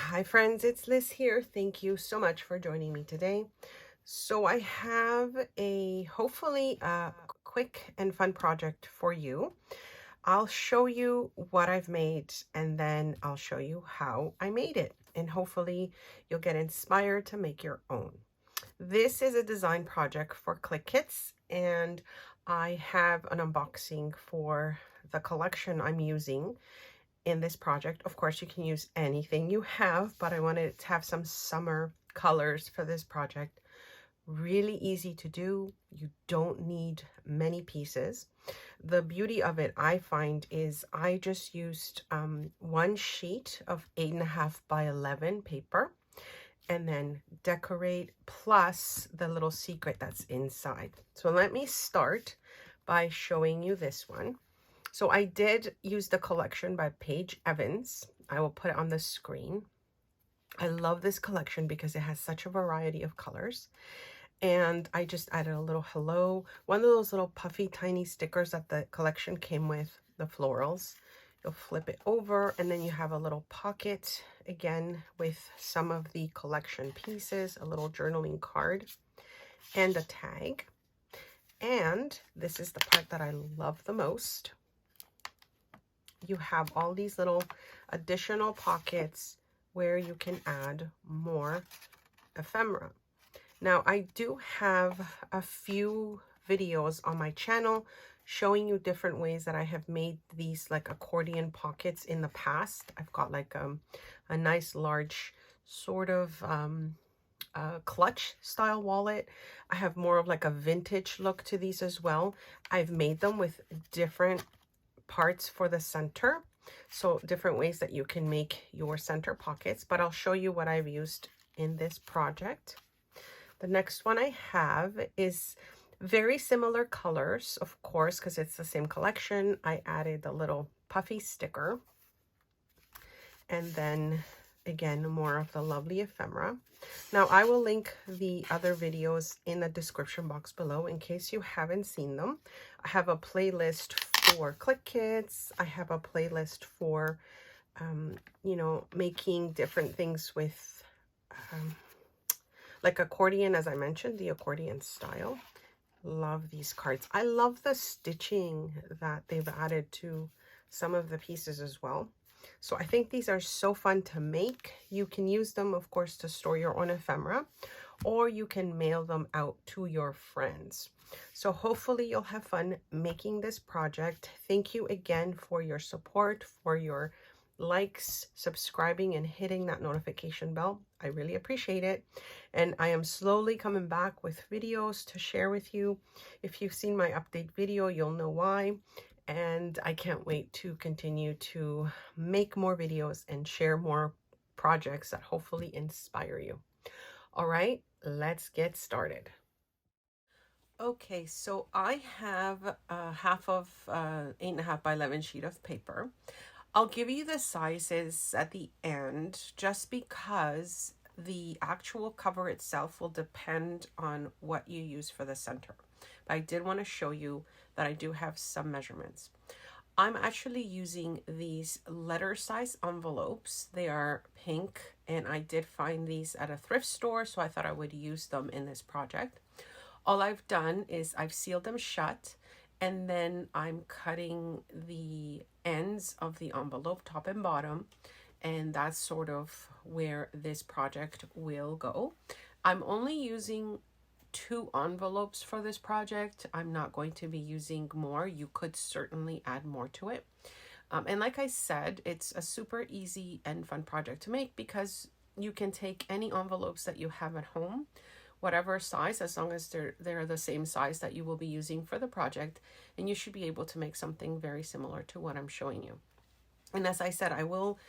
Hi friends, it's Liz here. Thank you so much for joining me today. So I have a hopefully quick and fun project for you. I'll show you what I've made and then I'll show you how I made it. And hopefully you'll get inspired to make your own. This is a design project for Clique Kits and I have an unboxing for the collection I'm using in this project. Of course, you can use anything you have, but I wanted to have some summer colors for this project. Really easy to do. You don't need many pieces. The beauty of it, I find, is I just used one sheet of 8.5 by 11 paper and then decorate plus the little secret that's inside. So let me start by showing you this one. So I did use the collection by Paige Evans. I will put it on the screen. I love this collection because it has such a variety of colors. And I just added a little hello, one of those little puffy tiny stickers that the collection came with, the florals. You'll flip it over and then you have a little pocket again with some of the collection pieces, a little journaling card and a tag. And this is the part that I love the most. You have all these little additional pockets where you can add more ephemera. Now, I do have a few videos on my channel showing you different ways that I have made these like accordion pockets in the past. I've got like a nice large sort of clutch style wallet. I have more of like a vintage look to these as well. I've made them with different parts for the center, so different ways that you can make your center pockets, but I'll show you what I've used in this project. The next one I have is very similar colors, of course, because it's the same collection. I added a little puffy sticker and then again more of the lovely ephemera. Now I will link the other videos in the description box below in case you haven't seen them. I have a playlist for Clique Kits. I have a playlist for you know, making different things with like accordion, as I mentioned, the accordion style. Love these cards. I love the stitching that they've added to some of the pieces as well. So I think these are so fun to make. You can use them, of course, to store your own ephemera, or you can mail them out to your friends. So hopefully you'll have fun making this project. Thank you again for your support, for your likes, subscribing, and hitting that notification bell. I really appreciate it. And I am slowly coming back with videos to share with you. If you've seen my update video, you'll know why. And I can't wait to continue to make more videos and share more projects that hopefully inspire you. All right, let's get started. Okay, so I have half of 8.5 by 11 sheet of paper. I'll give you the sizes at the end just because the actual cover itself will depend on what you use for the center. But I did want to show you that I do have some measurements. I'm actually using these letter size envelopes. They are pink and I did find these at a thrift store, so I thought I would use them in this project. All I've done is I've sealed them shut and then I'm cutting the ends of the envelope, top and bottom, and that's sort of where this project will go. I'm only using 2 envelopes for this project. I'm not going to be using more. You could certainly add more to it. And like I said, it's a super easy and fun project to make because you can take any envelopes that you have at home, whatever size, as long as they're the same size that you will be using for the project, and you should be able to make something very similar to what I'm showing you. And as I said, I will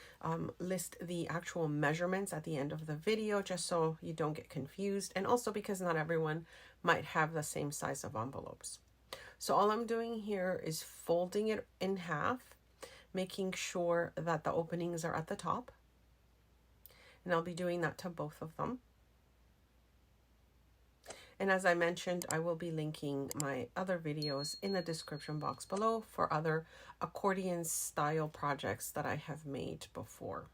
list the actual measurements at the end of the video just so you don't get confused, and also because not everyone might have the same size of envelopes. So all I'm doing here is folding it in half, making sure that the openings are at the top, and I'll be doing that to both of them. And as I mentioned, I will be linking my other videos in the description box below for other accordion style projects that I have made before.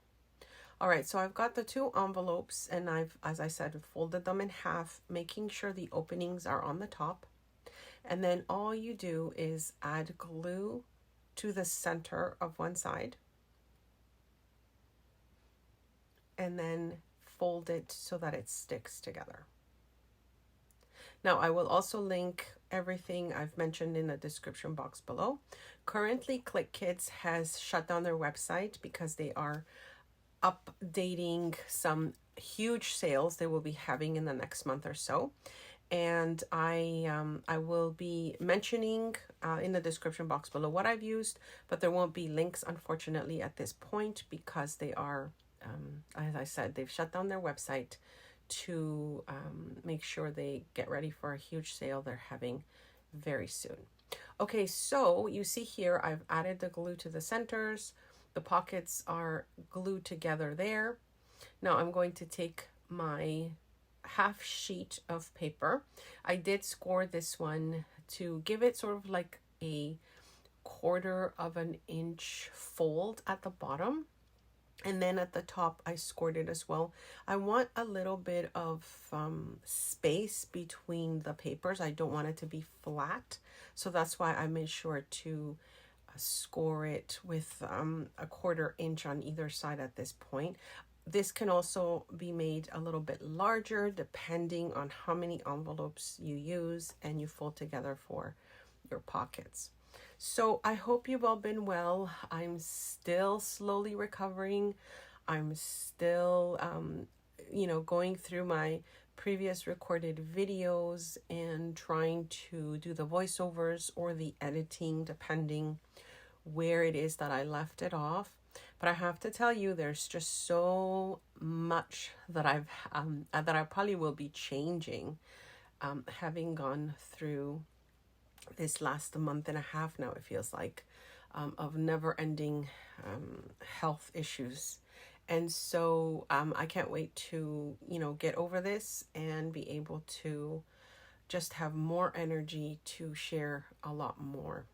All right, so I've got the two envelopes and I've, as I said, folded them in half, making sure the openings are on the top. And then all you do is add glue to the center of one side and then fold it so that it sticks together. Now, I will also link everything I've mentioned in the description box below. Currently, Clique Kits has shut down their website because they are updating some huge sales they will be having in the next month or so. And I will be mentioning in the description box below what I've used, but there won't be links, unfortunately, at this point because they are, as I said, they've shut down their website to make sure they get ready for a huge sale they're having very soon. Okay, so you see here I've added the glue to the centers. The pockets are glued together there. Now I'm going to take my half sheet of paper. I did score this one to give it sort of like a 1/4 of an inch fold at the bottom. And then at the top, I scored it as well. I want a little bit of space between the papers. I don't want it to be flat. So that's why I made sure to score it with a 1/4 inch on either side at this point. This can also be made a little bit larger depending on how many envelopes you use and you fold together for your pockets. So I hope you've all been well. I'm still slowly recovering. I'm still, going through my previous recorded videos and trying to do the voiceovers or the editing, depending where it is that I left it off. But I have to tell you, there's just so much that I probably will be changing, having gone through this last month and a half now, it feels like, of never-ending health issues. And so I can't wait to, get over this and be able to just have more energy to share a lot more.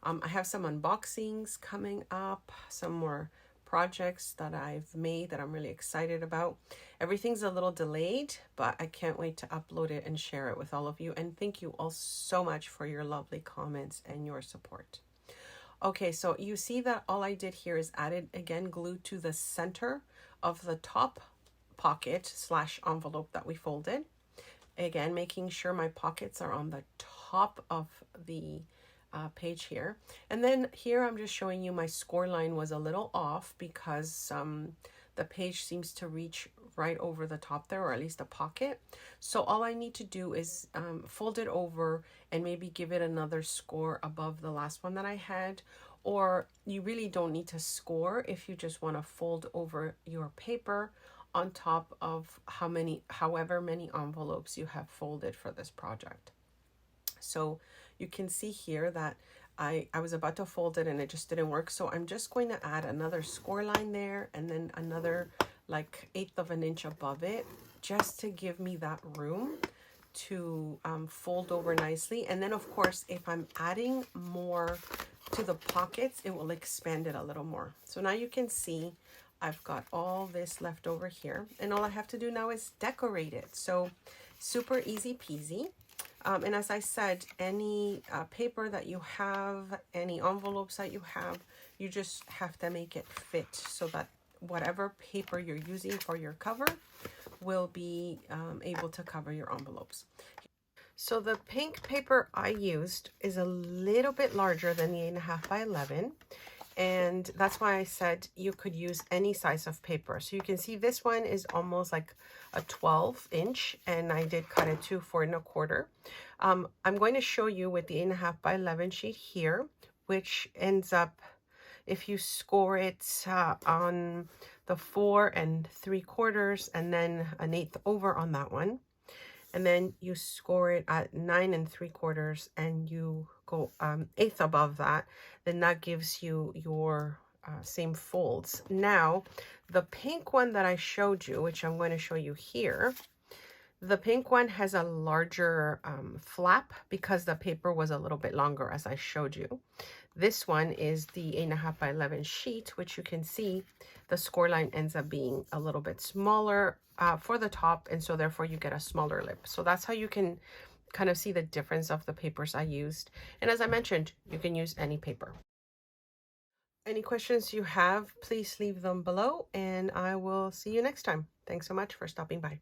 I have some unboxings coming up, some more projects that I've made that I'm really excited about. Everything's a little delayed, but I can't wait to upload it and share it with all of you. And thank you all so much for your lovely comments and your support. Okay, so you see that all I did here is added, again, glue to the center of the top pocket / envelope that we folded. Again, making sure my pockets are on the top of the page here. And then here I'm just showing you my score line was a little off because the page seems to reach right over the top there, or at least a pocket. So all I need to do is fold it over and maybe give it another score above the last one that I had. Or you really don't need to score if you just want to fold over your paper on top of however many envelopes you have folded for this project. So you can see here that I was about to fold it and it just didn't work. So I'm just going to add another score line there and then another like 1/8 of an inch above it, just to give me that room to fold over nicely. And then of course, if I'm adding more to the pockets, it will expand it a little more. So now you can see I've got all this left over here, and all I have to do now is decorate it. So super easy peasy. And as I said, any paper that you have, any envelopes that you have, you just have to make it fit so that whatever paper you're using for your cover will be able to cover your envelopes. So the pink paper I used is a little bit larger than the 8.5 by 11. And that's why I said you could use any size of paper. So you can see this one is almost like a 12 inch, and I did cut it to 4 1/4. I'm going to show you with the 8.5 by 11 sheet here, which ends up, if you score it on the 4 3/4 and then an 1/8 over on that one, and then you score it at 9 3/4 and you go 1/8 above that, then that gives you your same folds. Now, the pink one that I showed you, which I'm going to show you here, the pink one has a larger flap because the paper was a little bit longer, as I showed you. This one is the 8.5 by 11 sheet, which you can see the score line ends up being a little bit smaller for the top, and so therefore you get a smaller lip. So that's how you can kind of see the difference of the papers I used. And as I mentioned, you can use any paper. Any questions you have, please leave them below, and I will see you next time. Thanks so much for stopping by.